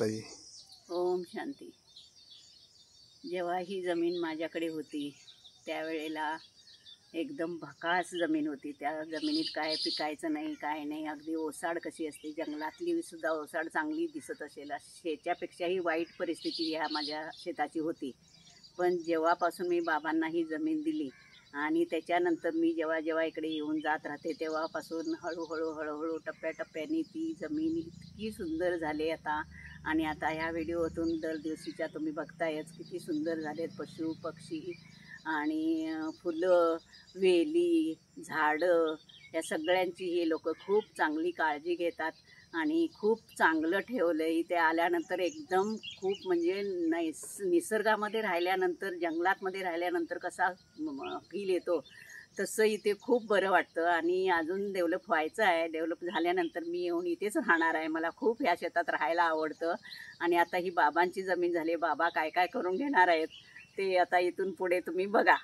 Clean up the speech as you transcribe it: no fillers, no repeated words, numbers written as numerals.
ताई? ओम शांती. जेव्हा ही जमीन माझ्याकडे होती त्यावेळेला एकदम भकास जमीन होती. त्या जमिनीत काय पिकायचं नाही, काय नाही. अगदी ओसाड कशी असते, जंगलातली सुद्धा ओसाड चांगली दिसत असेल ह्याच्यापेक्षाही वाईट परिस्थिती ह्या माझ्या शेताची होती. पण जेव्हापासून मी बाबांना ही जमीन दिली आणि त्याच्यानंतर मी जेव्हा जेव्हा इकडे येऊन जात राहते तेव्हापासून हळूहळू टप्प्याटप्प्याने ती जमीन इतकी सुंदर झाली आता. आणि आता ह्या व्हिडिओतून दर दिवशीच्या तुम्ही बघतायच किती सुंदर झालेत पशु पक्षी आणि फुलं, वेली, झाडं या सगळ्यांची हे लोक खूप चांगली काळजी घेतात आणि खूप चांगलं ठेवलं आहे. इथे आल्यानंतर एकदम खूप म्हणजे निसर्गामध्ये राहिल्यानंतर, जंगलातमध्ये राहिल्यानंतर कसा फील येतो तसं इथे खूप बरं वाटतं. आणि अजून डेव्हलप व्हायचं आहे. डेव्हलप झाल्यानंतर मी येऊन इथेच राहणार आहे. मला खूप ह्या शेतात राहायला आवडतं. आणि आता ही बाबांची जमीन झाली. बाबा काय काय करून घेणार आहेत ते आता इथून पुढे तुम्ही बघा.